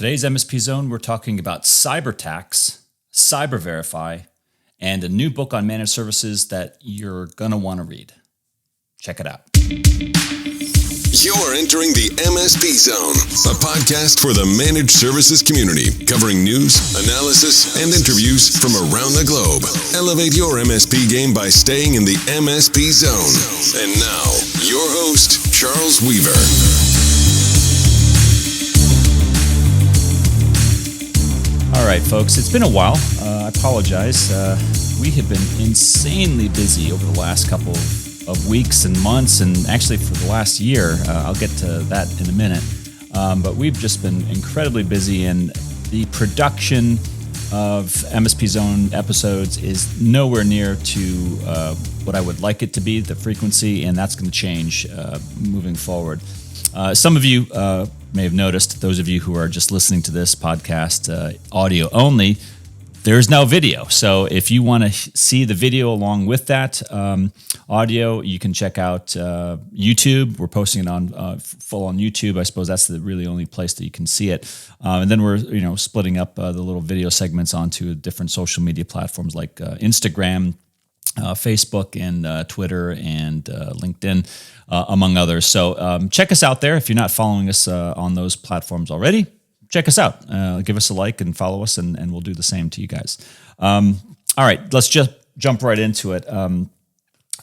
Today's MSP Zone, we're talking about cyber tax, cyber verify, and a new book on managed services that you're going to want to read. Check it out. You're entering the MSP Zone, a podcast for the managed services community, covering news, analysis, and interviews from around the globe. Elevate your MSP game by staying in the MSP Zone. And now, your host, Charles Weaver. All right, folks, it's been a while. I apologize. We have been insanely busy over the last couple of weeks and months, and actually for the last year. I'll get to that in a minute. But we've just been incredibly busy, and the production of MSP Zone episodes is nowhere near to what I would like it to be, the frequency, and that's going to change moving forward. Some of you may have noticed, those of you who are just listening to this podcast audio only, there's no video. So if you want to see the video along with that audio, you can check out YouTube. We're posting it on full on YouTube. I suppose that's the really only place that you can see it. And then we're splitting up the little video segments onto different social media platforms like Instagram, Facebook, and Twitter, and LinkedIn, among others. So check us out there. If you're not following us on those platforms already, check us out. Give us a like and follow us, and we'll do the same to you guys. All right, let's just jump right into it.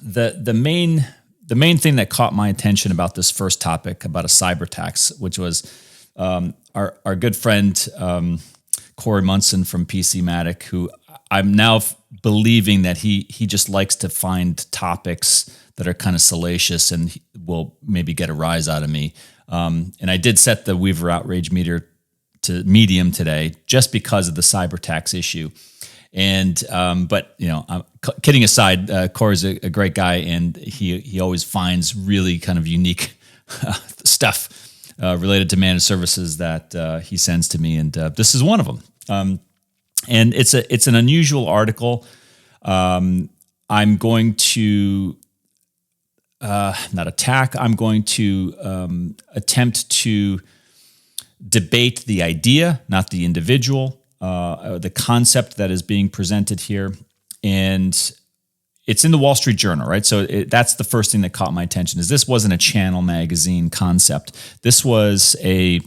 The main thing that caught my attention about this first topic, about a cyber tax, which was our good friend Corey Munson from PCmatic, who I'm now believing that he just likes to find topics that are kind of salacious and will maybe get a rise out of me. And I did set the Weaver Outrage meter to medium today just because of the cyber tax issue. And but kidding aside, Corey's a great guy, and he always finds really kind of unique stuff related to managed services that he sends to me, and this is one of them. And it's an unusual article. I'm going to not attack. I'm going to attempt to debate the idea, not the individual, the concept that is being presented here. And it's in the Wall Street Journal, right? So that's the first thing that caught my attention, is this wasn't a Channel magazine concept. This was a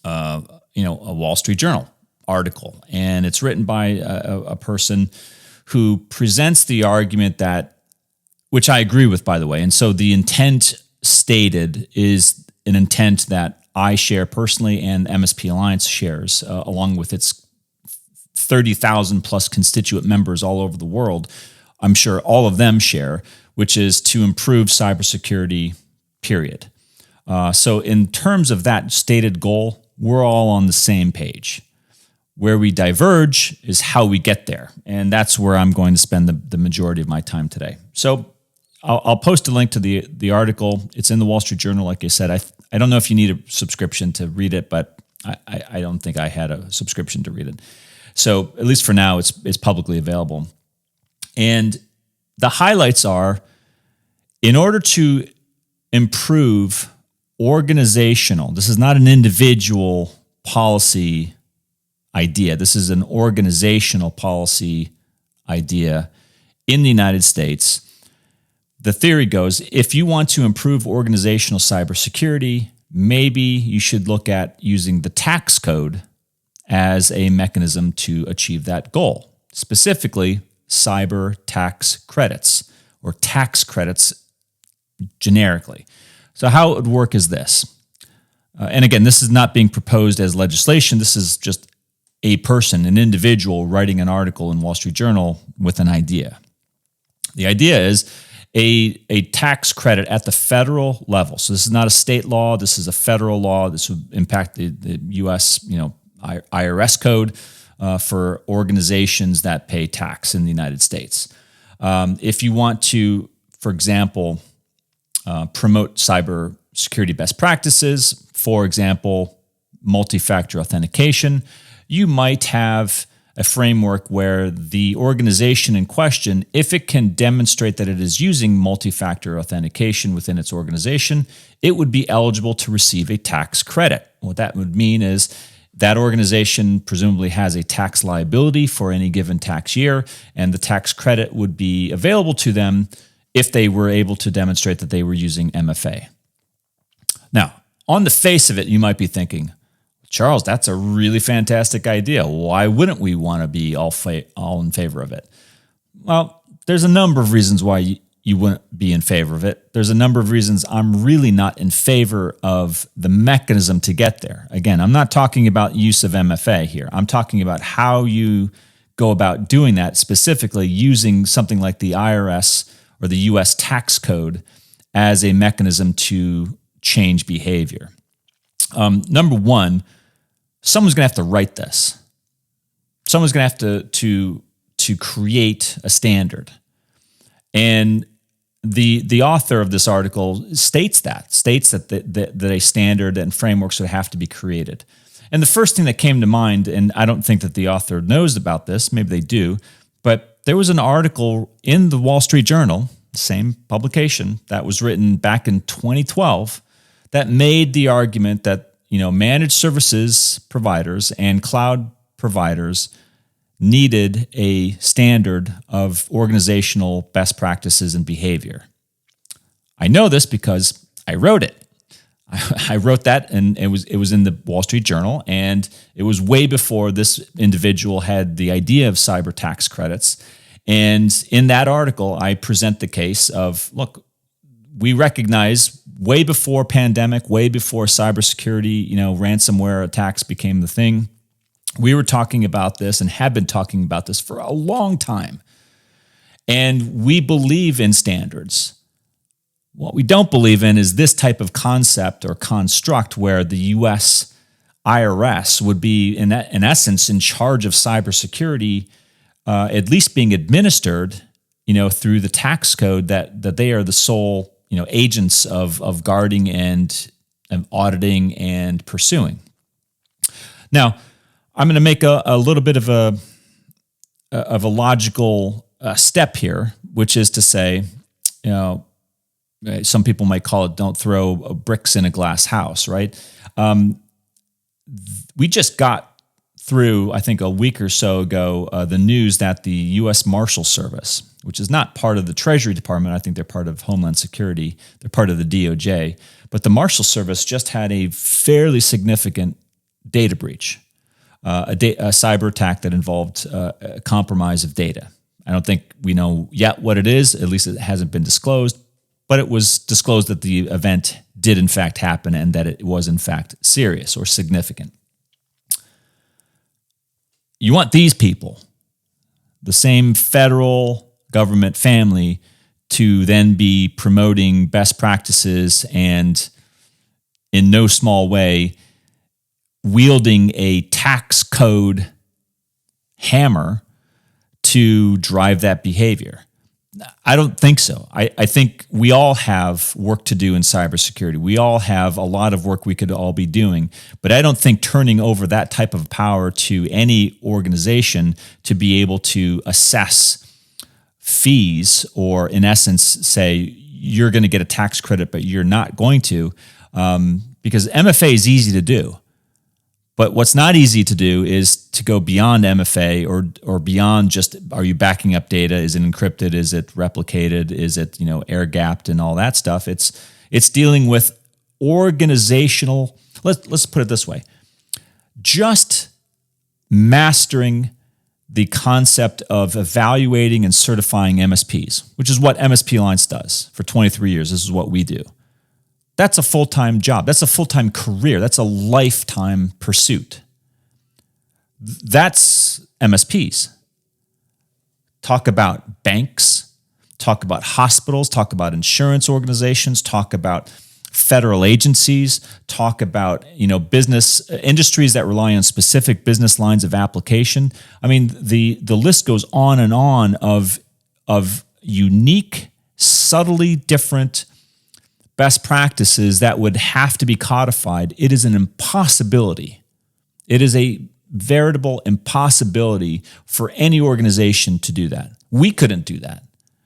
Wall Street Journal article, and it's written by a person who presents the argument that, which I agree with, by the way. And so the intent stated is an intent that I share personally, and MSP Alliance shares, along with its 30,000 plus constituent members all over the world. I'm sure all of them share, which is to improve cybersecurity, period. So in terms of that stated goal, we're all on the same page. Where we diverge is how we get there. And that's where I'm going to spend the majority of my time today. So I'll post a link to the article. It's in the Wall Street Journal, like I said. I don't know if you need a subscription to read it, but I don't think I had a subscription to read it. So at least for now, it's publicly available. And the highlights are, in order to improve organizational, this is not an individual policy idea. This is an organizational policy idea in the United States. The theory goes, if you want to improve organizational cybersecurity, maybe you should look at using the tax code as a mechanism to achieve that goal. Specifically, cyber tax credits, or tax credits generically. So how it would work is this. And again, this is not being proposed as legislation. This is just a person, an individual, writing an article in Wall Street Journal with an idea. The idea is a tax credit at the federal level. So this is not a state law. This is a federal law. This would impact the U.S. IRS code for organizations that pay tax in the United States. If you want to, for example, promote cyber security best practices, for example, multi-factor authentication, you might have a framework where the organization in question, if it can demonstrate that it is using multi-factor authentication within its organization, it would be eligible to receive a tax credit. What that would mean is that organization presumably has a tax liability for any given tax year, and the tax credit would be available to them if they were able to demonstrate that they were using MFA. Now, on the face of it, you might be thinking, Charles, that's a really fantastic idea. Why wouldn't we want to be all in favor of it? Well, there's a number of reasons why you wouldn't be in favor of it. There's a number of reasons I'm really not in favor of the mechanism to get there. Again, I'm not talking about use of MFA here. I'm talking about how you go about doing that, specifically using something like the IRS or the U.S. tax code as a mechanism to change behavior. Number one, someone's going to have to write this. Someone's going to have to create a standard. And the author of this article states that a standard and frameworks would have to be created. And the first thing that came to mind, and I don't think that the author knows about this, maybe they do, but there was an article in the Wall Street Journal, same publication, that was written back in 2012 that made the argument that managed services providers and cloud providers needed a standard of organizational best practices and behavior. I know this because I wrote it. I wrote that, and it was in the Wall Street Journal, and it was way before this individual had the idea of cyber tax credits. And in that article, I present the case of, look, we recognize way before pandemic, way before cybersecurity, ransomware attacks became the thing. We were talking about this and had been talking about this for a long time. And we believe in standards. What we don't believe in is this type of concept or construct where the U.S. IRS would be, in essence, in charge of cybersecurity, at least being administered, through the tax code, that they are the sole agents of guarding and auditing and pursuing. Now, I'm going to make a little bit of a logical step here, which is to say, some people might call it "don't throw bricks in a glass house," right? We just got through, I think, a week or so ago, the news that the U.S. Marshal Service, which is not part of the Treasury Department, I think they're part of Homeland Security, they're part of the DOJ, but the Marshal Service just had a fairly significant data breach, a cyber attack that involved a compromise of data. I don't think we know yet what it is, at least it hasn't been disclosed, but it was disclosed that the event did in fact happen and that it was in fact serious or significant. You want these people, the same federal government family, to then be promoting best practices and, in no small way, wielding a tax code hammer to drive that behavior. I don't think so. I think we all have work to do in cybersecurity. We all have a lot of work we could all be doing, but I don't think turning over that type of power to any organization to be able to assess fees or, in essence, say you're going to get a tax credit, but you're not going to, because MFA is easy to do. But what's not easy to do is to go beyond MFA or beyond just, are you backing up data? Is it encrypted? Is it replicated? Is it air gapped and all that stuff? It's dealing with organizational. Let's put it this way: just mastering the concept of evaluating and certifying MSPs, which is what MSP Alliance does for 23 years. This is what we do. That's a full-time job. That's a full-time career. That's a lifetime pursuit. That's MSPs. Talk about banks, talk about hospitals, talk about insurance organizations, talk about federal agencies, talk about business industries that rely on specific business lines of application. I mean, the list goes on and on of unique, subtly different best practices that would have to be codified. It is an impossibility. It is a veritable impossibility for any organization to do that. We couldn't do that.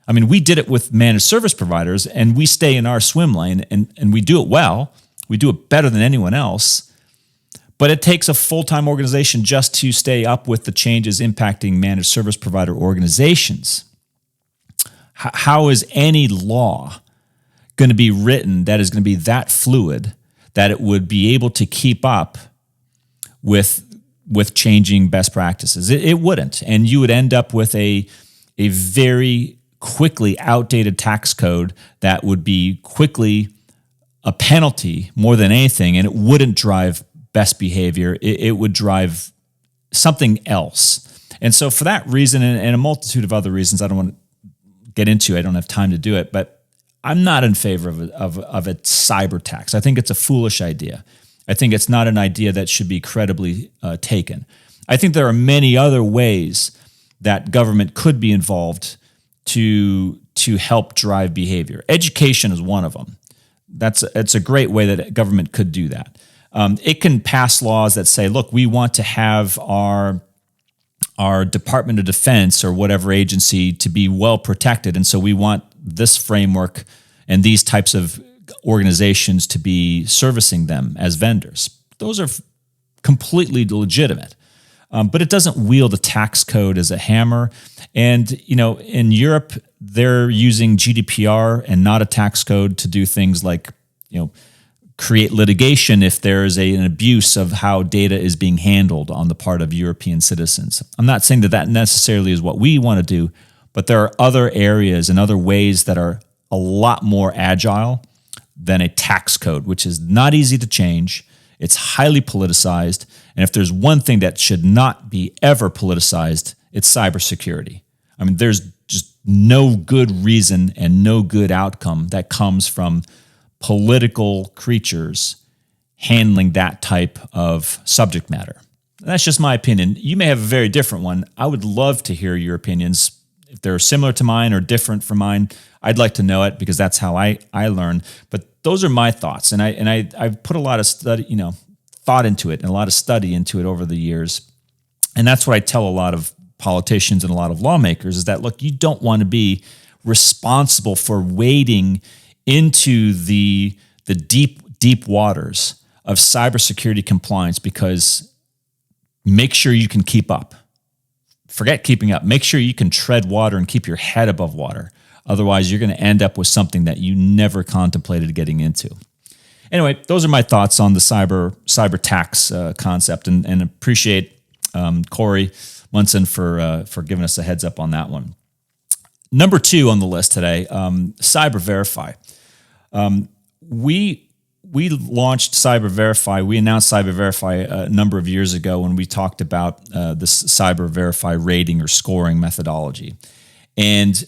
I mean, we did it with managed service providers, and we stay in our swim lane, and we do it well. We do it better than anyone else. But it takes a full-time organization just to stay up with the changes impacting managed service provider organizations. How is any law going to be written that is going to be that fluid that it would be able to keep up with changing best practices? It wouldn't. And you would end up with a very quickly outdated tax code that would be quickly a penalty more than anything, and it wouldn't drive best behavior. It would drive something else. And so for that reason, and a multitude of other reasons I don't want to get into, I don't have time to do it, but I'm not in favor of a cyber tax. I think it's a foolish idea. I think it's not an idea that should be credibly taken. I think there are many other ways that government could be involved to help drive behavior. Education is one of them. It's a great way that government could do that. It can pass laws that say, look, we want to have our Department of Defense or whatever agency to be well protected, and so we want this framework and these types of organizations to be servicing them as vendors. Those are completely legitimate. But it doesn't wield a tax code as a hammer. And, in Europe, they're using GDPR and not a tax code to do things like, create litigation if there's an abuse of how data is being handled on the part of European citizens. I'm not saying that necessarily is what we want to do, but there are other areas and other ways that are a lot more agile than a tax code, which is not easy to change. It's highly politicized. And if there's one thing that should not be ever politicized, it's cybersecurity. I mean, there's just no good reason and no good outcome that comes from political creatures handling that type of subject matter. That's just my opinion. You may have a very different one. I would love to hear your opinions. If they're similar to mine or different from mine, I'd like to know it, because that's how I learn. But those are my thoughts, and I've put a lot of thought into it and a lot of study into it over the years. And that's what I tell a lot of politicians and a lot of lawmakers is that, look, you don't want to be responsible for wading into the deep waters of cybersecurity compliance, because make sure you can keep up. Forget keeping up. Make sure you can tread water and keep your head above water. Otherwise, you're going to end up with something that you never contemplated getting into. Anyway, those are my thoughts on the cyber tax concept, and appreciate Corey Munson for giving us a heads up on that one. Number 2 on the list today, Cyber Verify. We launched Cyber Verify. We announced Cyber Verify a number of years ago when we talked about this Cyber Verify rating or scoring methodology. And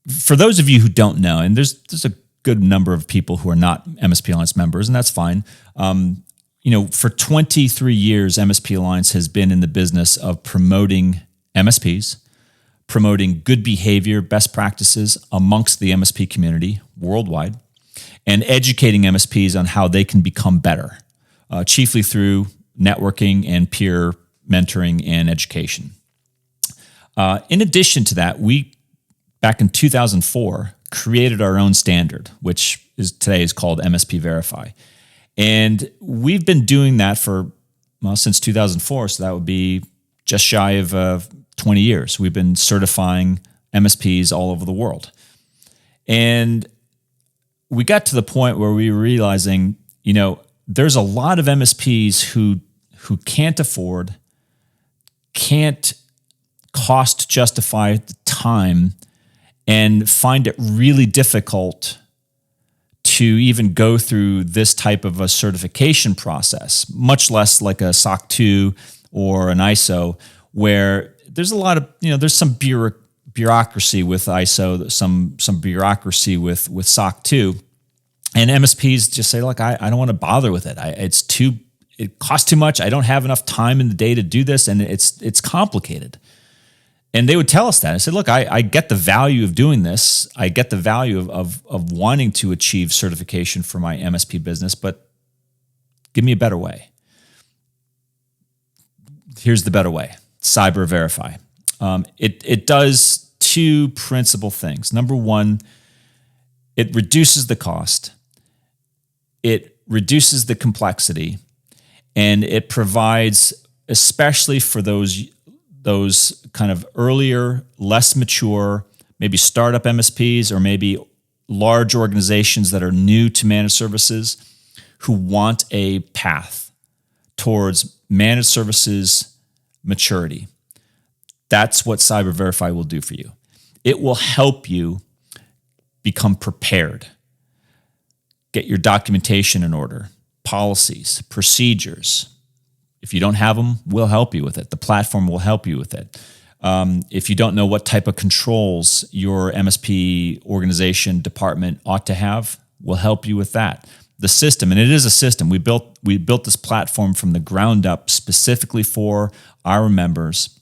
for those of you who don't know, and there's a good number of people who are not MSP Alliance members, and that's fine. For 23 years, MSP Alliance has been in the business of promoting MSPs, promoting good behavior, best practices amongst the MSP community worldwide, and educating MSPs on how they can become better, chiefly through networking and peer mentoring and education. In addition to that, we, back in 2004, created our own standard, which today is called MSP Verify. And we've been doing that since 2004, so that would be just shy of 20 years. We've been certifying MSPs all over the world. And we got to the point where we were realizing, there's a lot of MSPs who can't afford, can't cost justify the time, and find it really difficult to even go through this type of a certification process, much less like a SOC 2 or an ISO, where there's a lot of, there's some bureaucracy with ISO, some bureaucracy with SOC 2. And MSPs just say, look, I don't want to bother with it. It costs too much. I don't have enough time in the day to do this, and it's complicated. And they would tell us that. I said, look, I get the value of doing this. I get the value of wanting to achieve certification for my MSP business, but give me a better way. here's the better way: Cyber Verify. It does two principal things. Number one, it reduces the cost, it reduces the complexity, and it provides, especially for those kind of earlier, less mature, maybe startup MSPs or maybe large organizations that are new to managed services who want a path towards managed services maturity. That's what Cyber Verify will do for you. It will help you become prepared. Get your documentation in order, policies, procedures. If you don't have them, we'll help you with it. The platform will help you with it. If you don't know what type of controls your MSP organization department ought to have, we'll help you with that. The system, and it is a system. We built this platform from the ground up specifically for our members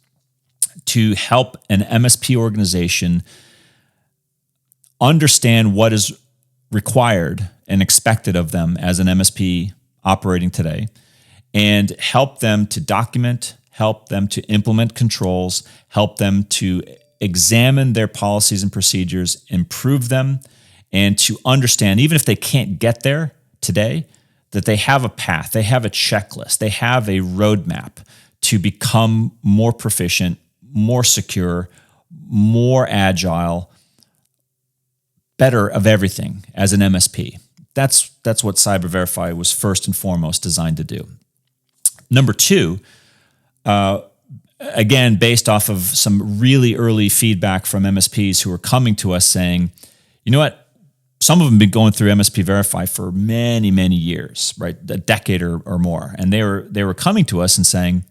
to help an MSP organization understand what is required and expected of them as an MSP operating today, and help them to document, help them to implement controls, help them to examine their policies and procedures, improve them, and to understand, even if they can't get there today, that they have a path, they have a checklist, they have a roadmap to become more proficient, more secure, more agile, better of everything as an MSP. That's what Cyber Verify was first and foremost designed to do. Number two, again, based off of some really early feedback from MSPs who are coming to us saying, you know what, some of them have been going through MSP Verify for many, many years, right? A decade or more. And they were coming to us and saying,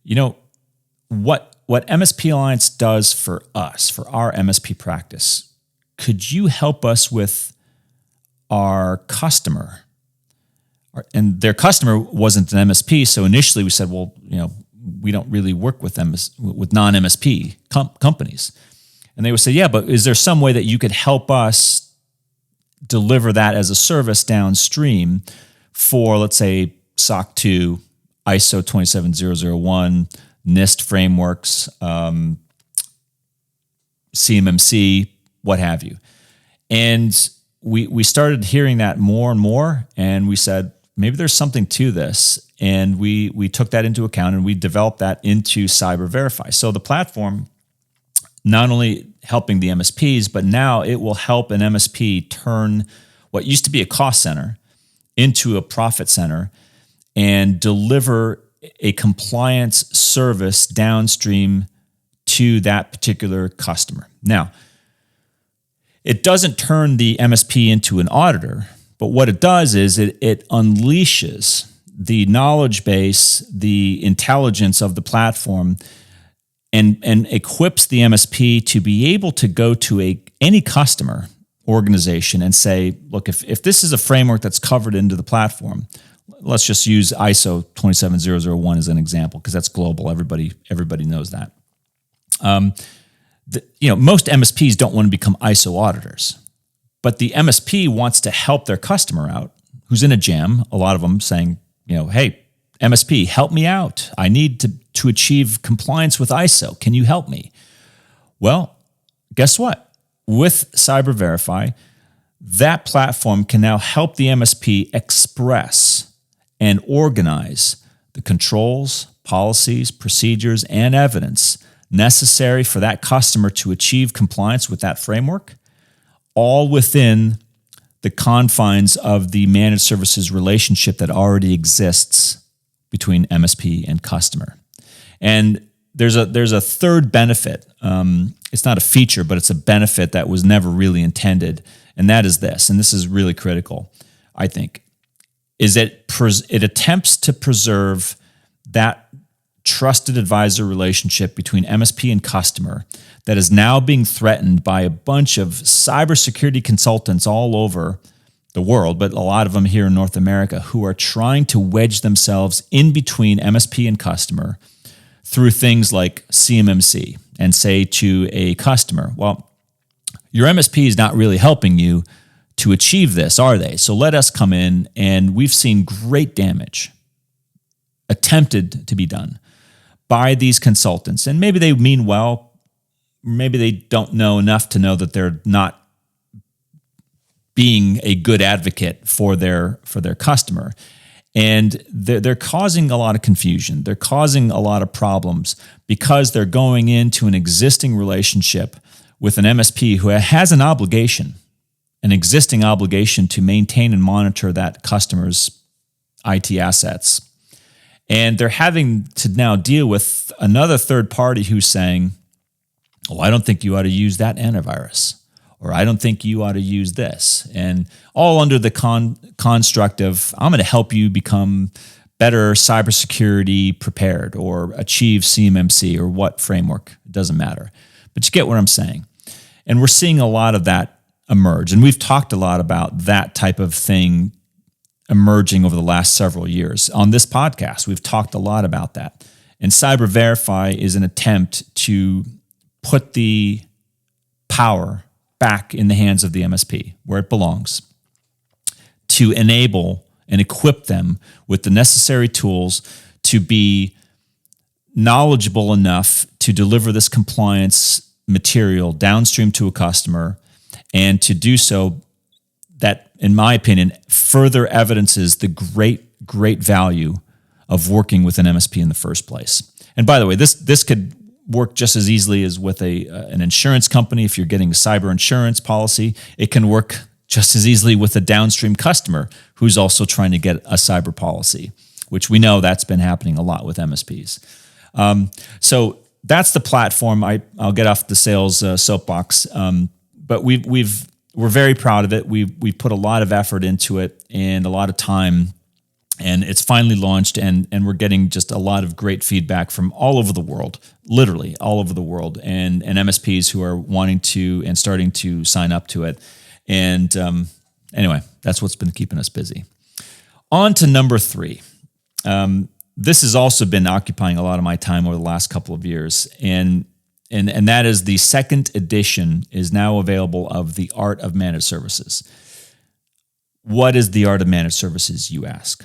you know, what MSP Alliance does for us, for our MSP practice, could you help us with our customer? And their customer wasn't an MSP, so initially we said, well, you know, we don't really work with non-MSP companies. And they would say, yeah, but is there some way that you could help us deliver that as a service downstream for, let's say, SOC 2, ISO 27001, NIST frameworks, CMMC, what have you. And we started hearing that more and more, and we said, maybe there's something to this. And we took that into account, and we developed that into Cyber Verify. So the platform, not only helping the MSPs, but now it will help an MSP turn what used to be a cost center into a profit center and deliver a compliance service downstream to that particular customer. Now, it doesn't turn the MSP into an auditor, but what it does is it unleashes the knowledge base, the intelligence of the platform, and equips the MSP to be able to go to any customer organization and say, look, if this is a framework that's covered into the platform, let's just use ISO 27001 as an example, because that's global. Everybody knows that. Most MSPs don't want to become ISO auditors, but the MSP wants to help their customer out, who's in a jam. A lot of them saying, hey, MSP, help me out. I need to achieve compliance with ISO. Can you help me? Well, guess what? With Cyber Verify, that platform can now help the MSP express and organize the controls, policies, procedures, and evidence necessary for that customer to achieve compliance with that framework, all within the confines of the managed services relationship that already exists between MSP and customer. And there's a third benefit. It's not a feature, but it's a benefit that was never really intended, and that is this, and this is really critical, I think, is that it attempts to preserve that trusted advisor relationship between MSP and customer that is now being threatened by a bunch of cybersecurity consultants all over the world, but a lot of them here in North America, who are trying to wedge themselves in between MSP and customer through things like CMMC, and say to a customer, well, your MSP is not really helping you to achieve this, are they? So let us come in, and we've seen great damage attempted to be done by these consultants. And maybe they mean well, maybe they don't know enough to know that they're not being a good advocate for their customer. And they're causing a lot of confusion. They're causing a lot of problems because they're going into an existing relationship with an MSP who has an existing obligation to maintain and monitor that customer's IT assets. And they're having to now deal with another third party who's saying, "Oh, I don't think you ought to use that antivirus," or "I don't think you ought to use this," and all under the construct of, "I'm going to help you become better cybersecurity prepared or achieve CMMC," or what framework. It doesn't matter. But you get what I'm saying. And we're seeing a lot of that emerge. And we've talked a lot about that type of thing emerging over the last several years. On this podcast, we've talked a lot about that. And Cyber Verify is an attempt to put the power back in the hands of the MSP, where it belongs, to enable and equip them with the necessary tools to be knowledgeable enough to deliver this compliance material downstream to a customer, and to do so that, in my opinion, further evidences the great value of working with an MSP in the first place. And by the way, this could work just as easily as with an insurance company. If you're getting a cyber insurance policy, it can work just as easily with a downstream customer who's also trying to get a cyber policy, which we know that's been happening a lot with MSPs. So that's the platform. I'll get off the sales soapbox, but we're very proud of it. We've put a lot of effort into it and a lot of time, and it's finally launched, and we're getting just a lot of great feedback from all over the world, literally all over the world, and MSPs who are wanting to and starting to sign up to it. And anyway, that's what's been keeping us busy. On to number 3. This has also been occupying a lot of my time over the last couple of years, and that is the second edition is now available of The Art of Managed Services. What is The Art of Managed Services, you ask?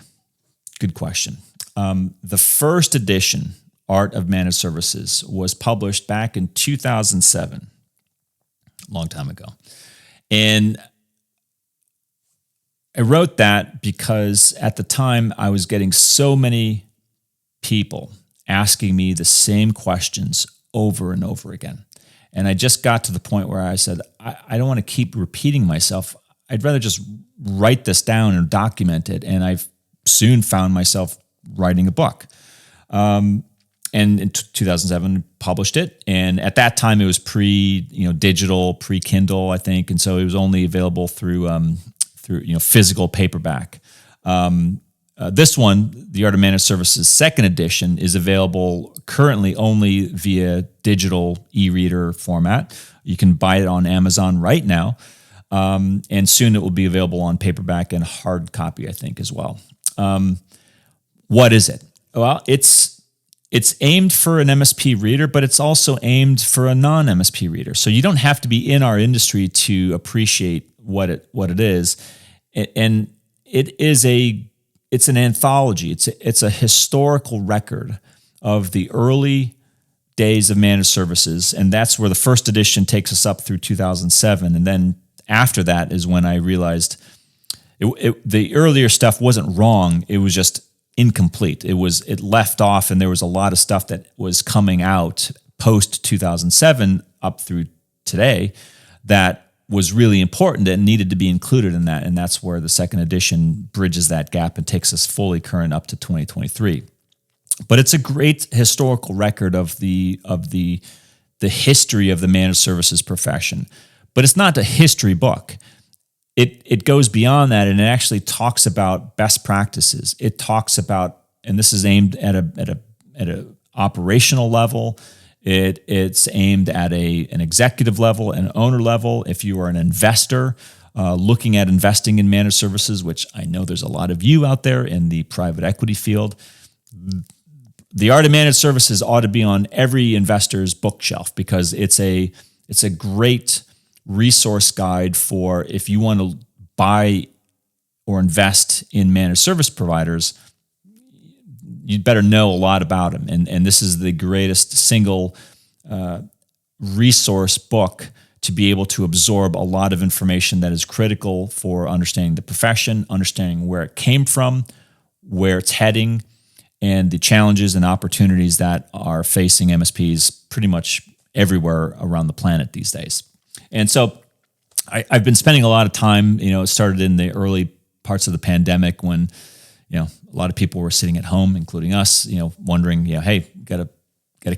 Good question. The first edition, Art of Managed Services, was published back in 2007, a long time ago. And I wrote that because at the time I was getting so many people asking me the same questions over and over again. And I just got to the point where I said, I don't want to keep repeating myself. I'd rather just write this down and document it. And I've soon found myself writing a book. And in 2007, published it. And at that time, it was digital, pre-Kindle, I think. And so it was only available through physical paperback. This one, The Art of Managed Services second edition, is available currently only via digital e-reader format. You can buy it on Amazon right now. And soon it will be available on paperback and hard copy, I think, as well. What is it? Well, it's aimed for an MSP reader, but it's also aimed for a non-MSP reader. So you don't have to be in our industry to appreciate what it is. And it's an anthology. It's a historical record of the early days of managed services, and that's where the first edition takes us up through 2007. And then after that is when I realized the earlier stuff wasn't wrong; it was just incomplete. It left off, and there was a lot of stuff that was coming out post 2007 up through today that was really important and needed to be included in that. And that's where the second edition bridges that gap and takes us fully current up to 2023. But it's a great historical record of the history of the managed services profession. But it's not a history book. It goes beyond that, and it actually talks about best practices. It talks about, and this is aimed at a operational level. It's aimed at an executive level, an owner level. If you are an investor looking at investing in managed services, which I know there's a lot of you out there in the private equity field, The Art of Managed Services ought to be on every investor's bookshelf because it's a great resource guide for if you want to buy or invest in managed service providers. you'd better know a lot about him. And this is the greatest single resource book to be able to absorb a lot of information that is critical for understanding the profession, understanding where it came from, where it's heading, and the challenges and opportunities that are facing MSPs pretty much everywhere around the planet these days. And so I've been spending a lot of time, it started in the early parts of the pandemic when, a lot of people were sitting at home, including us, wondering, hey, gotta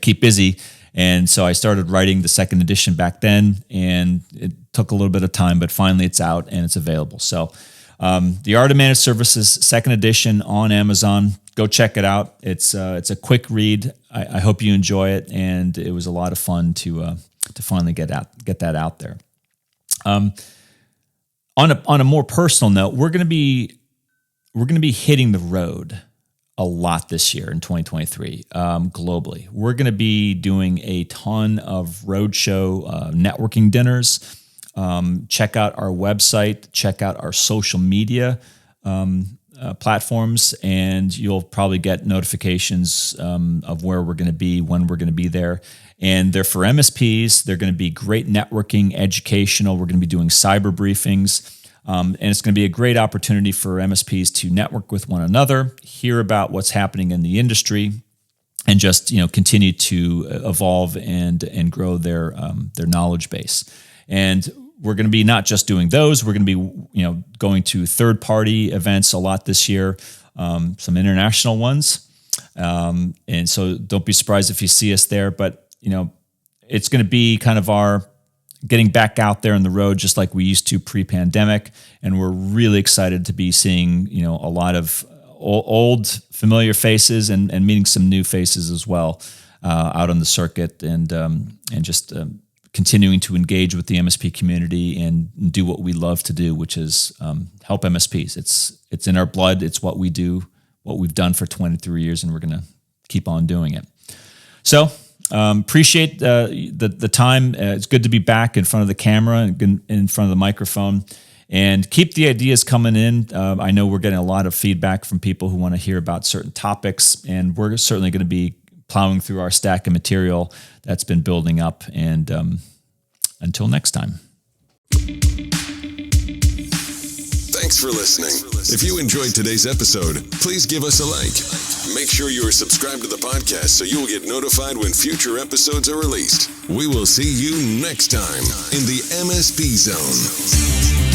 keep busy. And so I started writing the second edition back then, and it took a little bit of time, but finally it's out and it's available. So The Art of Managed Services, second edition on Amazon. Go check it out. It's a quick read. I hope you enjoy it, and it was a lot of fun to finally get that out there. On a more personal note, we're going to be hitting the road a lot this year in 2023 globally. We're going to be doing a ton of roadshow networking dinners. Check out our website, check out our social media platforms, and you'll probably get notifications of where we're going to be, when we're going to be there. And they're for MSPs. They're going to be great networking, educational. We're going to be doing cyber briefings. And it's going to be a great opportunity for MSPs to network with one another, hear about what's happening in the industry, and just continue to evolve and grow their knowledge base. And we're going to be not just doing those. We're going to be going to third-party events a lot this year, some international ones. And so don't be surprised if you see us there. But it's going to be kind of our getting back out there on the road just like we used to pre-pandemic, and we're really excited to be seeing a lot of old familiar faces and meeting some new faces as well out on the circuit, and just continuing to engage with the MSP community and do what we love to do, which is help MSPs. It's in our blood. It's what we do, what we've done for 23 years, and we're going to keep on doing it. So appreciate the time. It's good to be back in front of the camera and in front of the microphone, and keep the ideas coming in. I know we're getting a lot of feedback from people who want to hear about certain topics, and we're certainly going to be plowing through our stack of material that's been building up. And until next time. Thanks for listening. If you enjoyed today's episode, please give us a like. Make sure you are subscribed to the podcast so you will get notified when future episodes are released. We will see you next time in the MSP Zone.